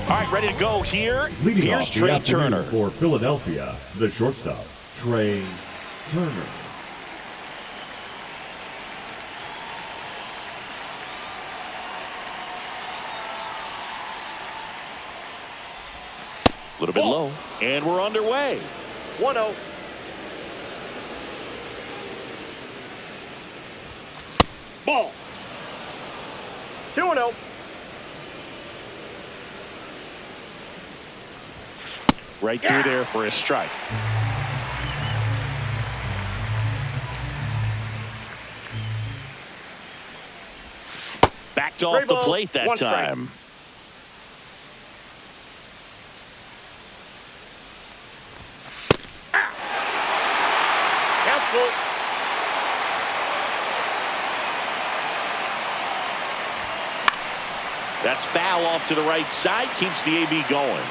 All right, ready to go here. Leading Here's off the Trey afternoon Turner. for Philadelphia, the shortstop, Trey Turner. A little bit low. And we're underway. 1-0. Ball. 2-0. Right through there for a strike. Backed off the plate that time. That's foul off to the right side. Keeps the AB going.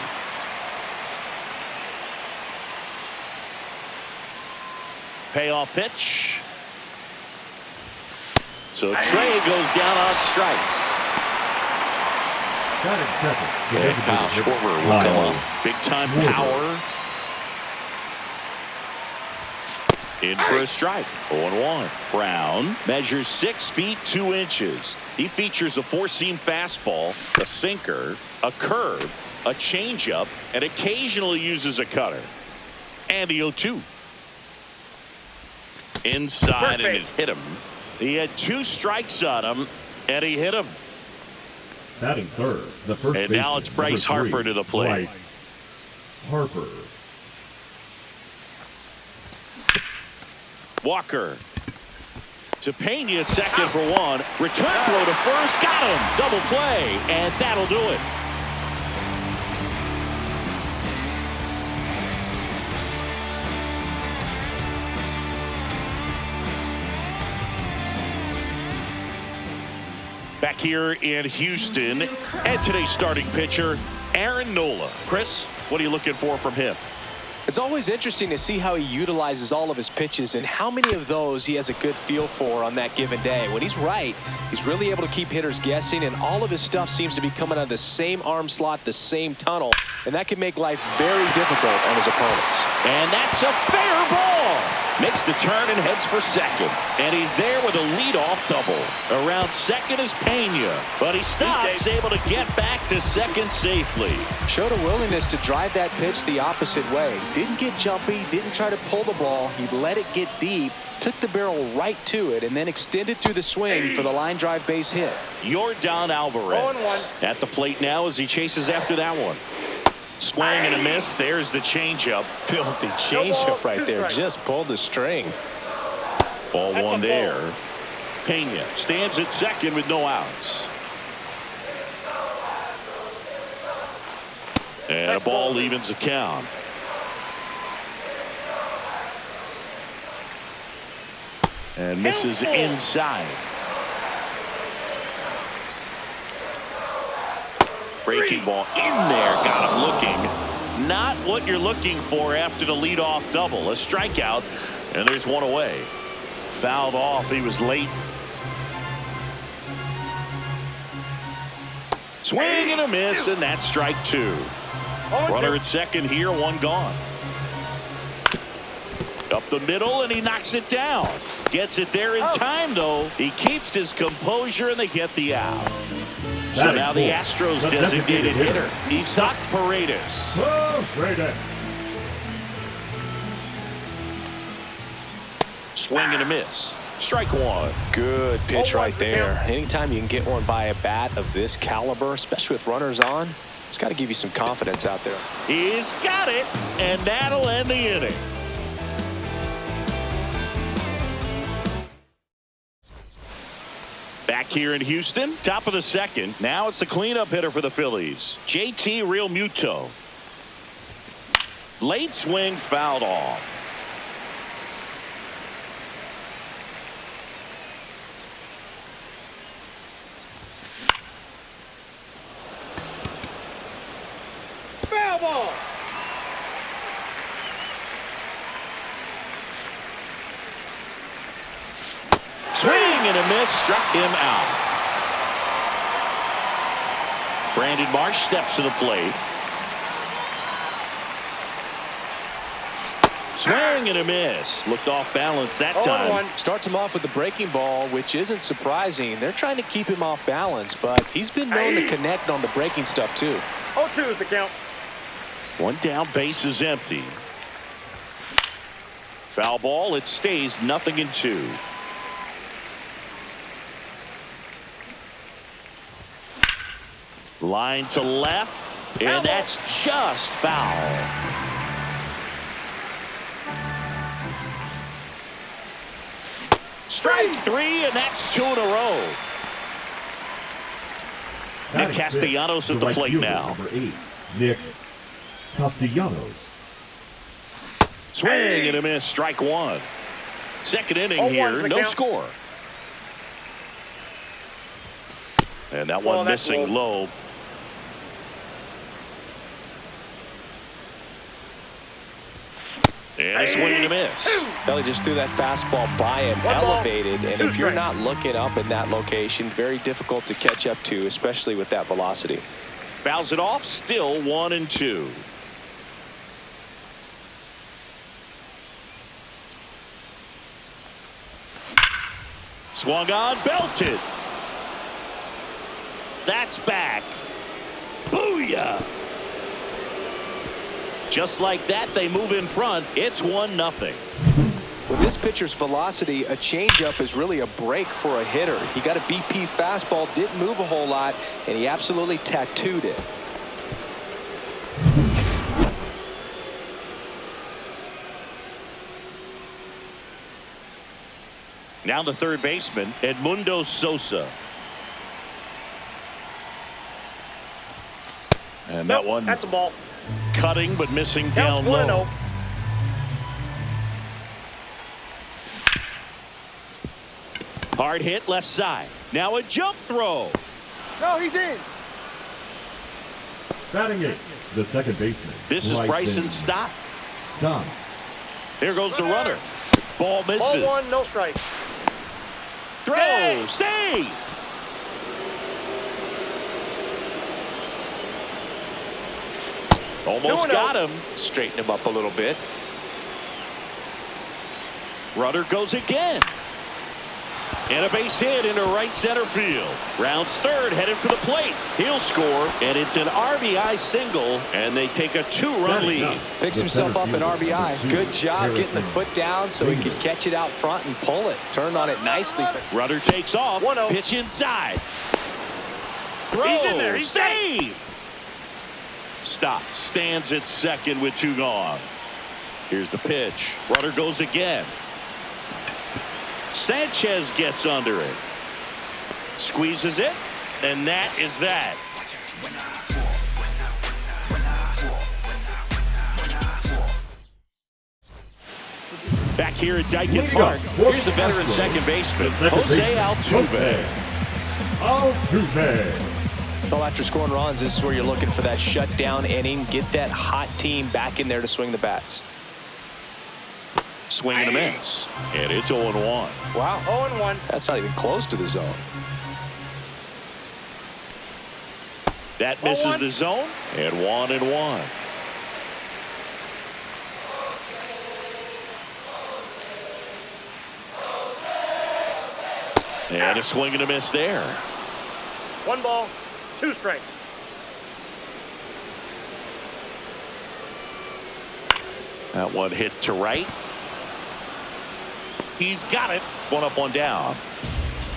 Payoff pitch. So Trey goes down on strikes. And Kyle Schwarber will come on. Big time power. In for a strike. 0-1. Brown measures 6 feet 2 inches. He features a 4-seam fastball, a sinker, a curve, a changeup, and occasionally uses a cutter. And the 0-2. Inside, and it hit him. He had 2 strikes on him, and he hit him. Batting third, the first and now it's Bryce Harper to the plate. Bryce Harper. Walker to Pena at second for 1. Return throw to first. Got him. Double play. And that'll do it. Back here in Houston, and today's starting pitcher, Aaron Nola. Chris, what are you looking for from him? It's always interesting to see how he utilizes all of his pitches and how many of those he has a good feel for on that given day. When he's right, he's really able to keep hitters guessing, and all of his stuff seems to be coming out of the same arm slot, the same tunnel, and that can make life very difficult on his opponents. And that's a fair ball. Makes the turn and heads for second. And he's there with a leadoff double. Around second is Pena, but he stops, able to get back to second safely. Showed a willingness to drive that pitch the opposite way. Didn't get jumpy, didn't try to pull the ball. He let it get deep, took the barrel right to it, and then extended through the swing for the line drive base hit. Yordan Alvarez 0-1. at the plate now as he chases after that one. Swing and a miss. There's the changeup. Filthy changeup right there. Just pulled the string. Ball 1 there. Pena stands at second with no outs. And a ball evens the count. And misses inside. Breaking ball in there. Got him looking. Not what you're looking for after the leadoff double. A strikeout. And there's one away. Fouled off. He was late. Swing and a miss. And that's strike 2. Runner at second here. 1 gone. Up the middle, and he knocks it down. Gets it there in time, though. He keeps his composure, and they get the out. So now the Astros designated hitter, Isaac Paredes. Swing and a miss. Strike 1. Good pitch right there. Anytime you can get one by a bat of this caliber, especially with runners on, it's got to give you some confidence out there. He's got it, and that'll end the inning. Back here in Houston, top of the second. Now it's the cleanup hitter for the Phillies, JT Realmuto. Late swing, fouled off. Foul ball. Swing and a miss, struck him out. Brandon Marsh steps to the plate. Swing and a miss. Looked off balance that time. Starts him off with the breaking ball, which isn't surprising. They're trying to keep him off balance, but he's been known to connect on the breaking stuff too. 0-2 is the count. One down, base is empty. Foul ball, it stays 0-2. Line to left, and that's just foul. Strike 3, and that's 2 in a row. Nick Castellanos at the plate now. Number 8, Nick Castellanos. Swing and a miss, strike 1. Second inning here, no score. And that one missing low. And a swing and a miss. Belly just threw that fastball by him, elevated, and if you're not looking up in that location, very difficult to catch up to, especially with that velocity. Fouls it off, still 1-2. Swung on, belted. That's back. Booyah! Just like that, they move in front. It's 1-0. With this pitcher's velocity, a changeup is really a break for a hitter. He got a BP fastball, didn't move a whole lot, and he absolutely tattooed it. Now the third baseman, Edmundo Sosa. And that one, that's a ball. Cutting but missing down low. Hard hit left side. Now a jump throw. No, he's in. Batting it, the second baseman. This is Bryson Stott. Stott. There goes the runner. Ball misses. Ball 1, no strike. Throw, save. Almost got him. Straighten him up a little bit. Runner goes again. And a base hit into right center field. Rounds third, headed for the plate. He'll score, and it's an RBI single, and they take a 2-run lead. Picks himself up an RBI. Good job getting the foot down so he could catch it out front and pull it. Turned on it nicely. Runner takes off. 1-0. Pitch inside. Throw. He's in there. He's save. Stop. Stands at second with 2 gone. Here's the pitch. Runner goes again. Sanchez gets under it. Squeezes it. And that is that. Back here at Dyken Park, here's the veteran second baseman, Jose Altuve. Well, after scoring runs, this is where you're looking for that shutdown inning. Get that hot team back in there to swing the bats. Swing and a miss. And it's 0-1. Wow. 0-1. That's not even close to the zone. That misses the zone. And 1-1. And a swing and a miss there. 1 ball, 2 strikes. That one hit to right. He's got it. 1 up, 1 down.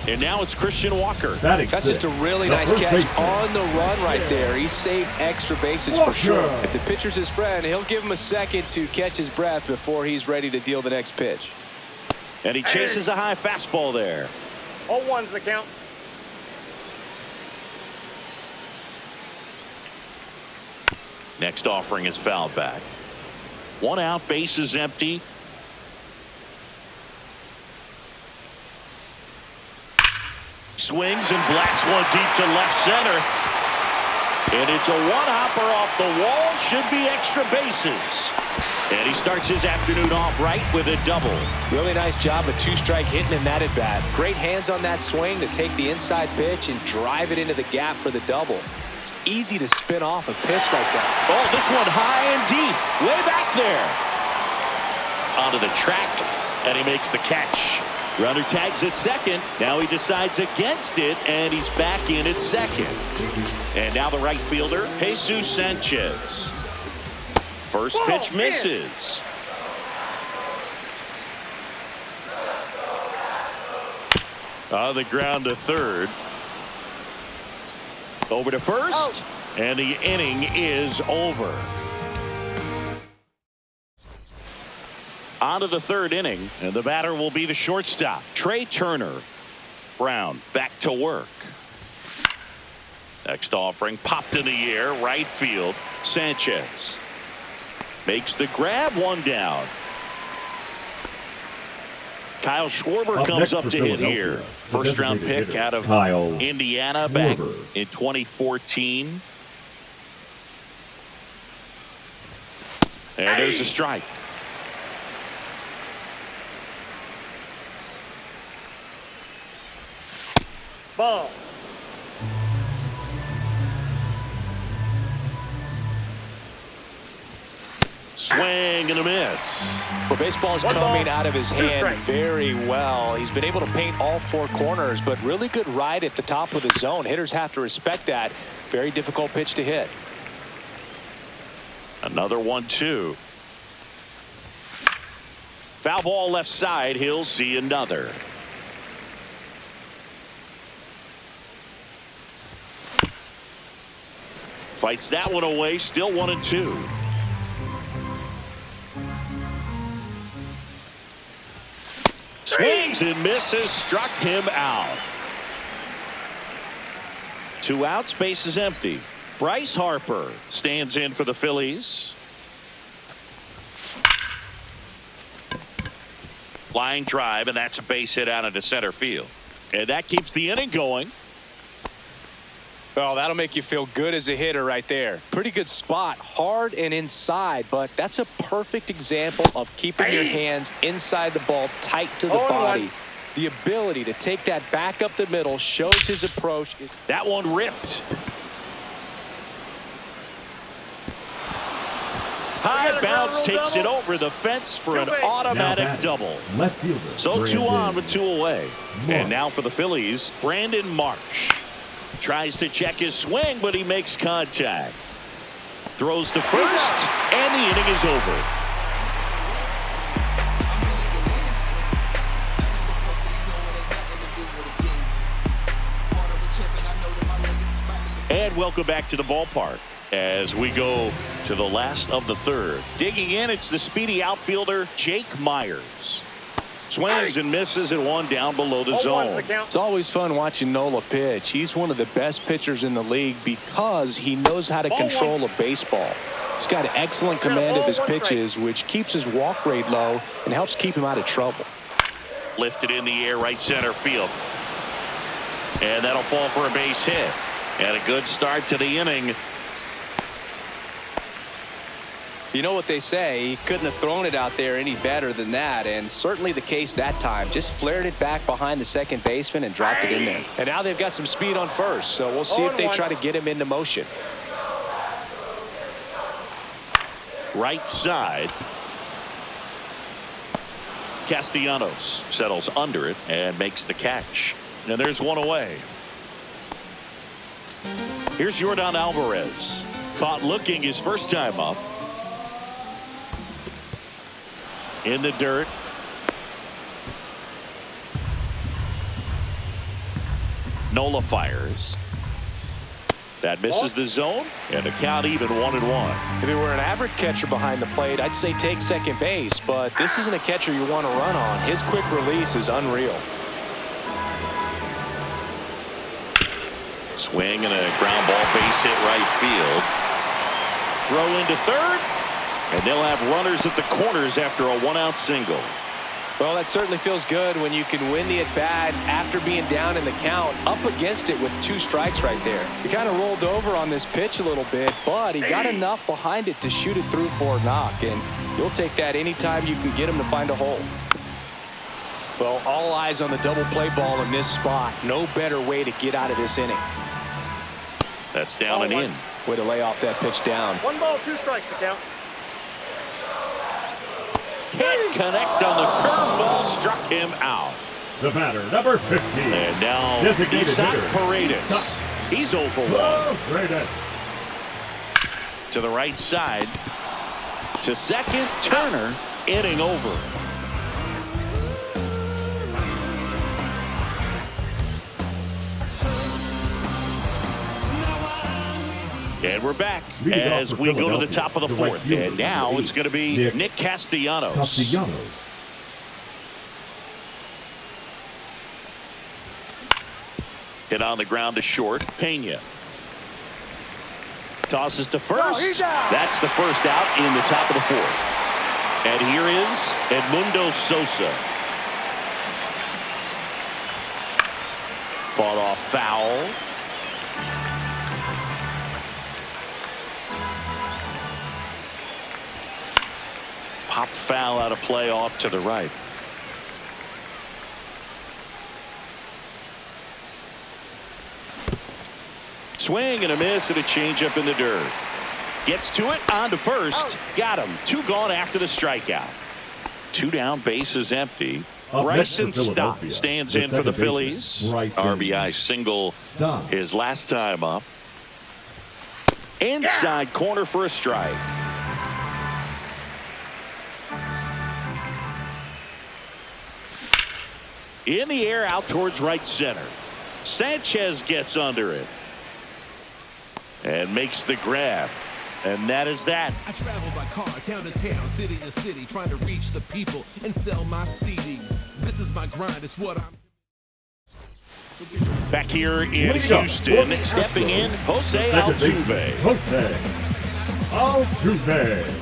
And now it's Christian Walker. That's just a really nice catch on the run right there. He saved extra bases for sure. If the pitcher's his friend, he'll give him a second to catch his breath before he's ready to deal the next pitch. And he chases a high fastball there. 0-1's the count. Next offering is fouled back. 1 out, base is empty. Swings and blasts one deep to left center. And it's a one-hopper off the wall. Should be extra bases. And he starts his afternoon off right with a double. Really nice job of 2-strike hitting in that at-bat. Great hands on that swing to take the inside pitch and drive it into the gap for the double. It's easy to spin off a pitch like that. Oh, this one high and deep. Way back there. Onto the track, and he makes the catch. Runner tags at second. Now he decides against it, and he's back in at second. And now the right fielder, Jesus Sanchez. First pitch misses. On the ground to third. Over to first, and the inning is over. On to the third inning, and the batter will be the shortstop, Trey Turner. Brown back to work. Next offering popped in the air, right field. Sanchez makes the grab, one down. Kyle Schwarber comes up to hit here. First round pick out of Indiana back in 2014. And there's a strike. Ball. Swing and a miss. Well, baseball's coming out of his hand very well. He's been able to paint all four corners, but really good ride at the top of the zone. Hitters have to respect that. Very difficult pitch to hit. Another 1-2. Foul ball left side. He'll see another. Fights that one away. Still 1-2. Swings and misses. Struck him out. 2 outs. Base is empty. Bryce Harper stands in for the Phillies. Flying drive, and that's a base hit out into center field. And that keeps the inning going. Well, that'll make you feel good as a hitter right there. Pretty good spot, hard and inside, but that's a perfect example of keeping your hands inside the ball, tight to the body. The ability to take that back up the middle shows his approach. That one ripped. High bounce takes it over the fence for an automatic double. Left fielder. So 2 on with 2 away. And now for the Phillies, Brandon Marsh. Tries to check his swing, but he makes contact. Throws to first, and the inning is over. And welcome back to the ballpark as we go to the last of the third. Digging in, it's the speedy outfielder, Jake Myers. Swings and misses at one down below the zone. It's always fun watching Nola pitch. He's one of the best pitchers in the league because he knows how to control a baseball. He's got an excellent command of his pitches, which keeps his walk rate low and helps keep him out of trouble. Lifted in the air, right center field. And that'll fall for a base hit. And a good start to the inning. You know what they say, he couldn't have thrown it out there any better than that, and certainly the case that time. Just flared it back behind the second baseman and dropped it in there. And now they've got some speed on first, so we'll see if they try to get him into motion. Right side. Castellanos settles under it and makes the catch. And there's one away. Here's Yordan Alvarez. Caught looking his first time up. In the dirt. Nola fires. That misses the zone, and the count even 1-1. If it were an average catcher behind the plate, I'd say take second base, but this isn't a catcher you want to run on. His quick release is unreal. Swing and a ground ball, base hit right field. Throw into third. And they'll have runners at the corners after a 1-out single. Well, that certainly feels good when you can win the at-bat after being down in the count, up against it with 2 strikes right there. He kind of rolled over on this pitch a little bit, but he got enough behind it to shoot it through for a knock, and you'll take that anytime you can get him to find a hole. Well, all eyes on the double play ball in this spot. No better way to get out of this inning. That's down and in. Way to lay off that pitch down. 1 ball, 2 strikes to count. Can't connect on the curveball. Struck him out. The batter, number 15. And now Designated Isaac hitter. Paredes. He's 0 for 1. Paredes. To the right side. To second. Turner. Inning over. And we're back as we go to the top of the fourth. And now it's going to be Nick Castellanos. Hit on the ground to short. Pena. Tosses to first. That's the first out in the top of the fourth. And here is Edmundo Sosa. Fought off foul. Popped foul out of play off to the right. Swing and a miss and a changeup in the dirt. Gets to it, on to first. Got him. 2 gone after the strikeout. 2 down, bases empty. Bryson Stott stands in for the Phillies. RBI single his last time up. Inside corner for a strike. In the air out towards right center. Sanchez gets under it. And makes the grab. And that is that. I travel by car, town to town, city to city, trying to reach the people and sell my CDs. This is my grind, it's what I'm. Back here in Houston, stepping in, Jose Altuve. Jose Altuve.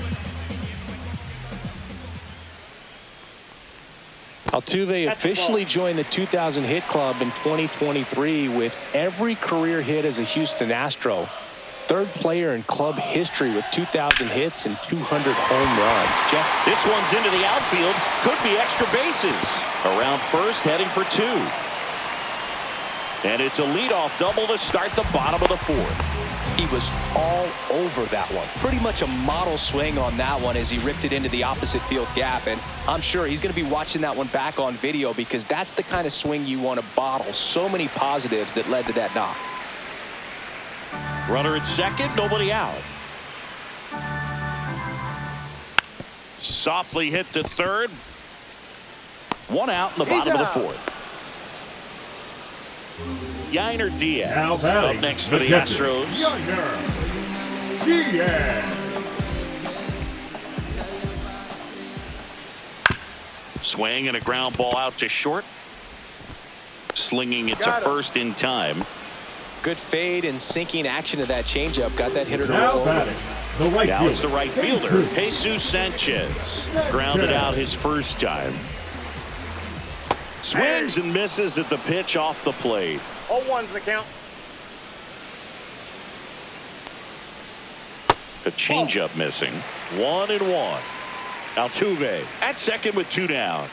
Altuve officially joined the 2,000 hit club in 2023 with every career hit as a Houston Astro. 3rd player in club history with 2,000 hits and 200 home runs. Jeff? This one's into the outfield. Could be extra bases. Around first, heading for 2. And it's a leadoff double to start the bottom of the 4th. He was all over that one. Pretty much a model swing on that one as he ripped it into the opposite field gap. And I'm sure he's going to be watching that one back on video because that's the kind of swing you want to bottle. So many positives that led to that knock. Runner at second, nobody out. Softly hit to third. 1 out in the bottom of the 4th. Yainer Diaz up next for the Astros. Yainer Diaz. Swing and a ground ball out to short. Slinging it to first in time. Good fade and sinking action of that changeup. Got that hitter to Now roll over. batting, the right Now fielder. it's the right fielder, Jesus Sanchez. Grounded out his first time. Swings and misses at the pitch off the plate. 0-1's the count. A changeup missing. 1-1. Altuve at second with 2 down.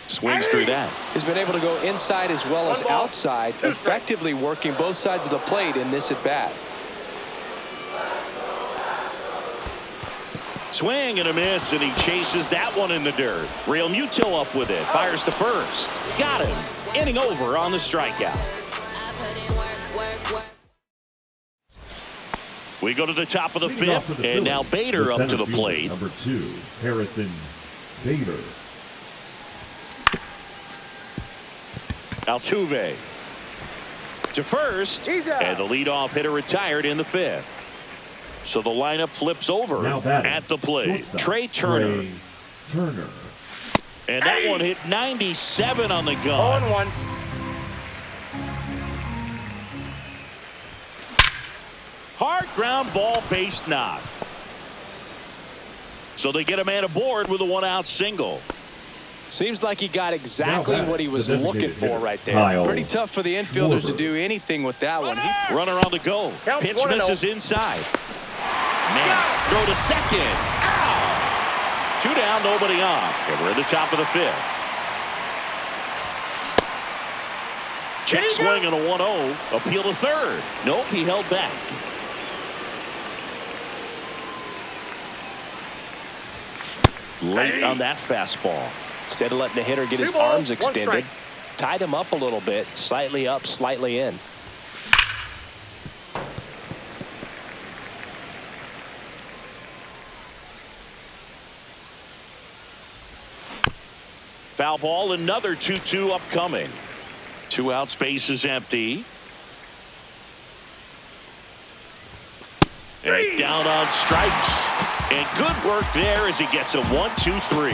Swings through that. He's been able to go inside as well as outside, effectively working both sides of the plate in this at bat. Swing and a miss, and he chases that one in the dirt. Real Muto up with it. Fires to first. Got him. Inning over on the strikeout. We go to the top of the 5th, and now Bader up to the plate. Number 2, Harrison Bader. Altuve to first, and the leadoff hitter retired in the 5th. So the lineup flips over at the plate. Trey Turner. And that one hit 97 on the gun. 0-1. Hard ground ball, base knock. So they get a man aboard with a 1-out single. Seems like he got exactly what he was looking for right there. Pretty tough for the infielders to do anything with that one. Runner on the go. Pitch misses inside. Man, throw to second. Ow! 2 down, nobody on. And we're at the top of the 5th. Check swing and a 1-0. Appeal to third. Nope, he held back. Late on that fastball. Instead of letting the hitter get his arms extended, tied him up a little bit, slightly up, slightly in. Foul ball, another 2-2 upcoming. 2 out, space is empty. And down on strikes. And good work there as he gets a 1-2-3.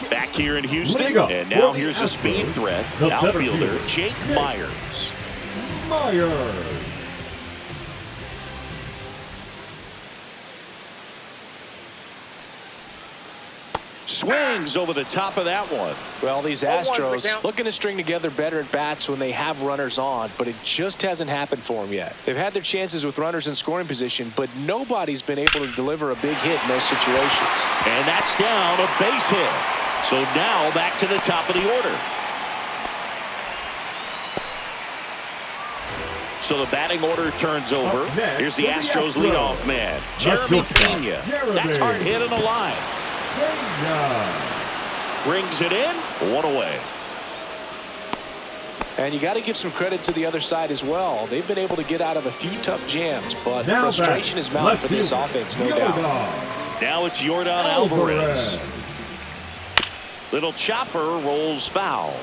Back here in Houston, and now here's a speed threat. Outfielder Jake Myers. Swings over the top of that one. Well, these Astros looking to string together better at bats when they have runners on, but it just hasn't happened for them yet. They've had their chances with runners in scoring position, but nobody's been able to deliver a big hit in those situations. And that's down, a base hit. So now back to the top of the order. So the batting order turns over. Here's the Astros leadoff man, Jeremy Pena. That's hard hit in the line. Brings it in, 1 away. And you got to give some credit to the other side as well. They've been able to get out of a few tough jams, but frustration is mounting for this offense, no doubt. Now it's Yordan Alvarez. Little chopper rolls foul.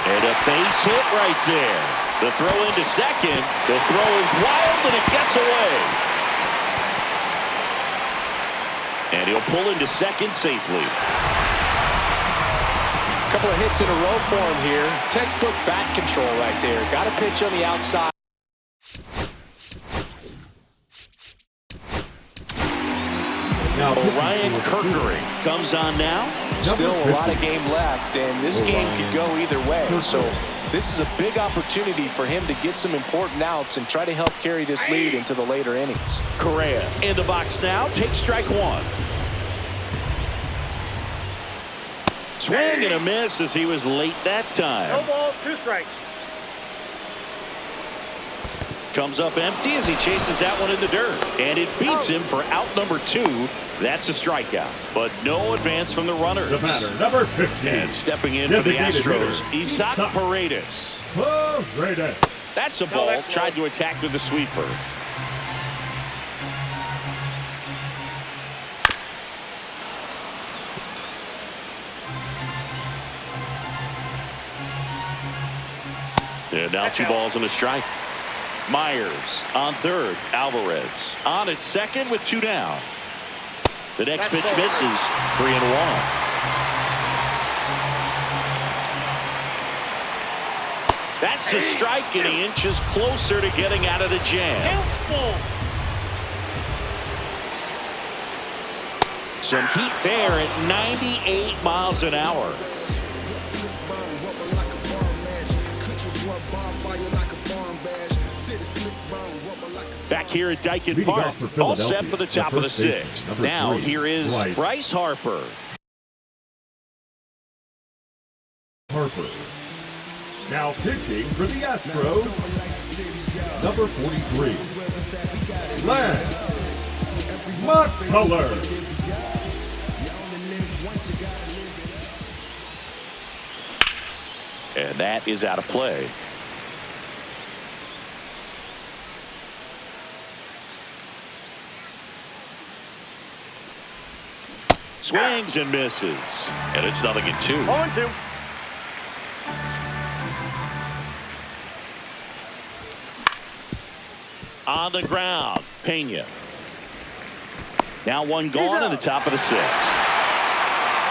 And a base hit right there. The throw into second. The throw is wild and it gets away. And he'll pull into second safely. A couple of hits in a row for him here. Textbook bat control right there. Got a pitch on the outside. Ryan Kirkering comes on now. Still a lot of game left, and this game could go either way. So this is a big opportunity for him to get some important outs and try to help carry this lead into the later innings. Correa in the box now. Takes strike one. Swing and a miss as he was late that time. No ball, 2 strikes. Comes up empty as he chases that one in the dirt. And it beats him for out number 2. That's a strikeout. But no advance from the runners. The batter, number 15. And stepping in for the Astros, Isaac Paredes. That's a ball. Tried to attack with the sweeper. And now 2 balls and a strike. Myers on third. Alvarez on at second with 2 down. The next pitch misses. 3-1. That's a strike, and he inches closer to getting out of the jam. Some heat there at 98 miles an hour. Back here at Dyken Park, all set for the top of the 6th. Now here is Bryce Harper. Now pitching for the Astros, number 43, Lance McCullers. And that is out of play. Swings and misses. And it's 0-2. 0-2. On the ground, Pena. Now 1 gone in the top of the 6th.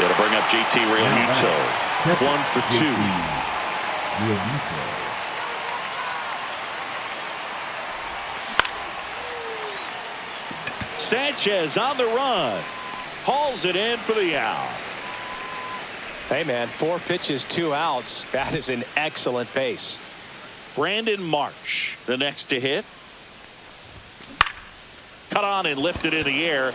It'll bring up JT Realmuto. 1 for 2. Sanchez on the run. Hauls it in for the out. Hey, man, 4 pitches, 2 outs. That is an excellent pace. Brandon Marsh, the next to hit. Cut on and lifted in the air.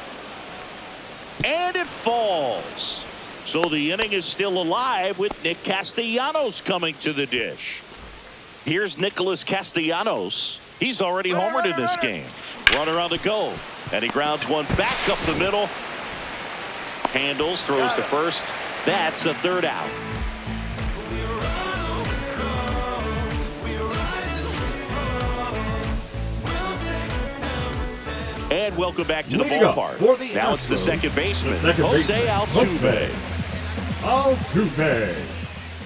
And it falls. So the inning is still alive with Nick Castellanos coming to the dish. Here's Nicholas Castellanos. He's already homered in this game. Runner on the go. And he grounds one back up the middle. Handles, throws to first. That's the third out. And welcome back to the ballpark. Now it's the second baseman, Jose Altuve. Altuve.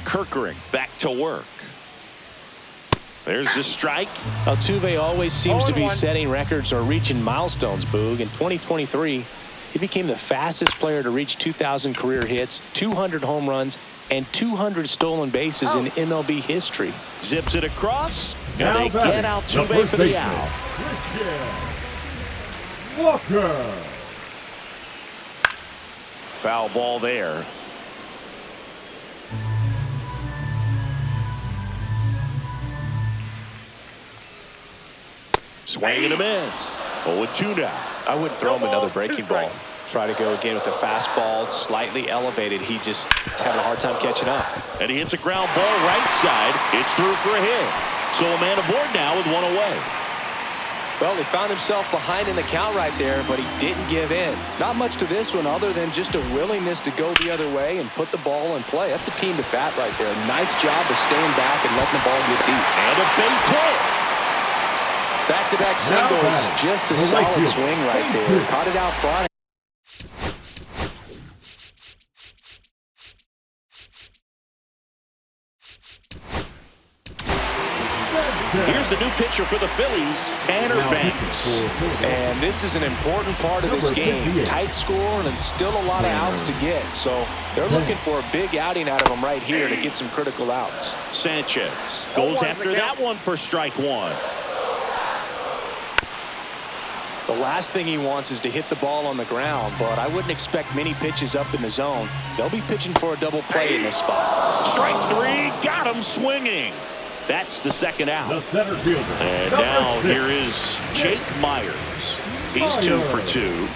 Kirkering back to work. There's the strike. Altuve always seems to be 0-1. setting records or reaching milestones, Boog. In 2023, he became the fastest player to reach 2,000 career hits, 200 home runs, and 200 stolen bases in MLB history. Zips it across, and Now they batting, get the Altuve first for the baseman, out. Christian Walker. Foul ball there. Swing and a miss. 0-2 now. I wouldn't throw him another breaking ball. Try to go again with the fastball, slightly elevated. He's having a hard time catching up. And he hits a ground ball right side. It's through for a hit. So a man aboard now with one away. Well, he found himself behind in the count right there, but he didn't give in. Not much to this one other than just a willingness to go the other way and put the ball in play. That's a team at bat right there. Nice job of staying back and letting the ball get deep. And a base hit. Back-to-back singles, just a solid swing right there. Caught it out front. Here's the new pitcher for the Phillies, Tanner Banks. And this is an important part of this game. Tight score and still a lot of outs to get. So they're looking for a big outing out of them right here to get some critical outs. Sanchez goes after that one for strike one. The last thing he wants is to hit the ball on the ground, but I wouldn't expect many pitches up in the zone. They'll be pitching for a double play in this spot. Strike three, got him swinging. That's the second out. The center fielder. And now here is Jake Myers. He's 2 for 2.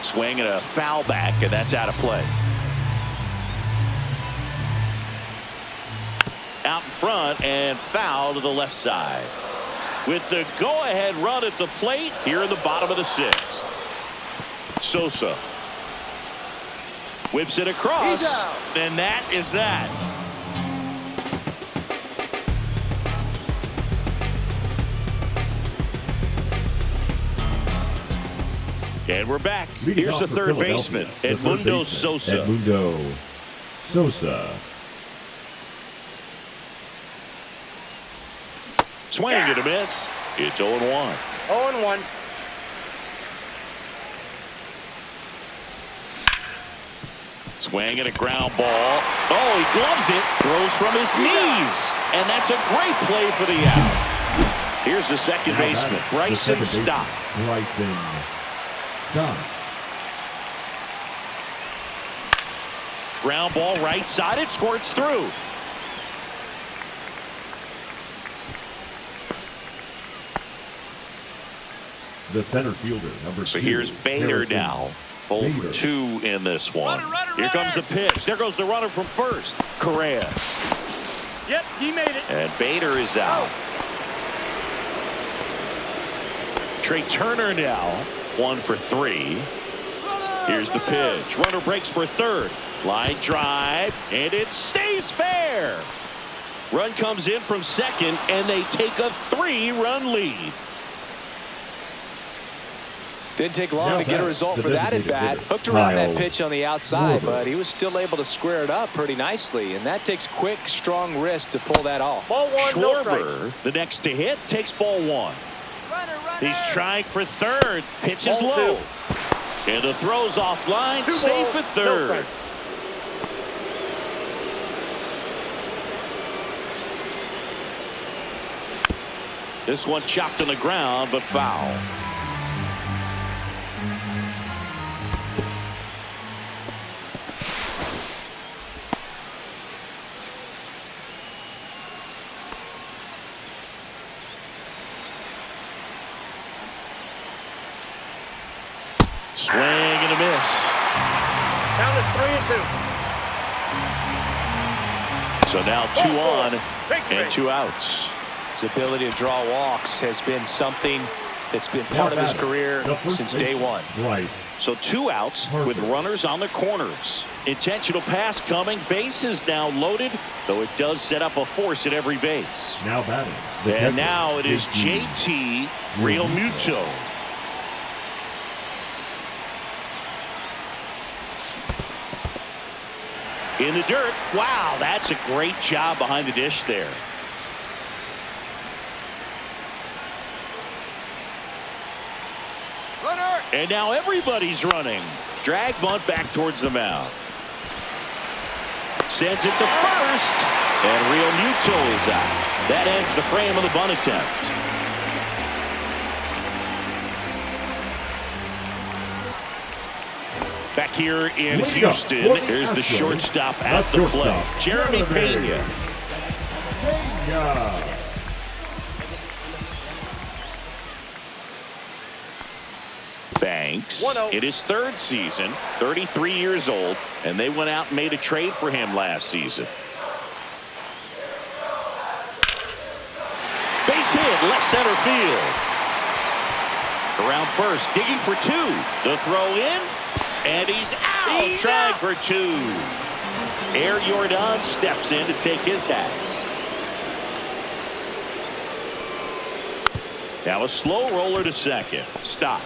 Swing and a foul back, and that's out of play. Out in front and foul to the left side. With the go-ahead run at the plate here in the bottom of the 6th. Sosa whips it across, and that is that. And we're back. Here's the third baseman, Edmundo Sosa. Edmundo Sosa. Swing and a miss. It's 0-1. 0-1. Swing and a ground ball. Oh, he gloves it. Throws from his knees. And that's a great play for the out. Here's the second baseman, Bryson Stott. Bryson Stott. Ground ball right side. It squirts through. The center fielder, number 2. So here's Bader now. 0 for 2 in this one. Here comes the pitch. There goes the runner from first. Correa. Yep, he made it. And Bader is out. Trey Turner now 1 for 3. Here's the pitch. Runner breaks for third. Line drive, and it stays fair. Run comes in from second, and they take a 3-run lead. Didn't take long to get a result for that at bat. Hooked around that pitch on the outside, but he was still able to square it up pretty nicely. And that takes quick, strong wrist to pull that off. Ball one, no strike. Schwarber, the next to hit, takes ball 1. He's trying for third. Pitch is Ball low. 2. And the throw's offline. 2 Safe balls, at no third. strike. This one chopped on the ground, but foul. Swing and a miss. Down to 3-2. So now 2 on and 2 outs. His ability to draw walks has been something that's been part of his career since day one. Bryce. So 2 outs with runners on the corners. Intentional pass coming. Bases now loaded, though it does set up a force at every base. Now batting. And now it is JT Realmuto. In the dirt. Wow, that's a great job behind the dish there. Runner. And now everybody's running. Drag bunt back towards the mound. Sends it to first. And Realmuto is out. That ends the frame of the bunt attempt. Back here in Houston, here's the shortstop at the plate. Jeremy Pena. Banks in his 3rd season, 33 years old, and they went out and made a trade for him last season. Base hit, left center field. Around first, digging for 2. The throw in, and he's out. Trying for 2. Air Jordan steps in to take his hats. Now a slow roller to second. Stop.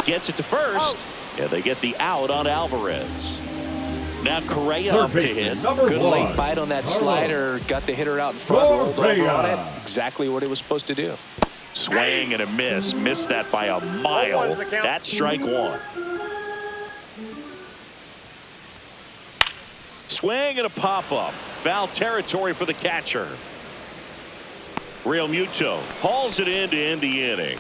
Gets it to first. Yeah, they get the out on Alvarez. Now Correa up to hit. Good late bite on that slider. Got the hitter out in front. Rolled over on it. Exactly what it was supposed to do. Swing and a miss. Missed that by a mile. That's strike 1. Swing and a pop-up. Foul territory for the catcher. Realmuto hauls it in to end the inning.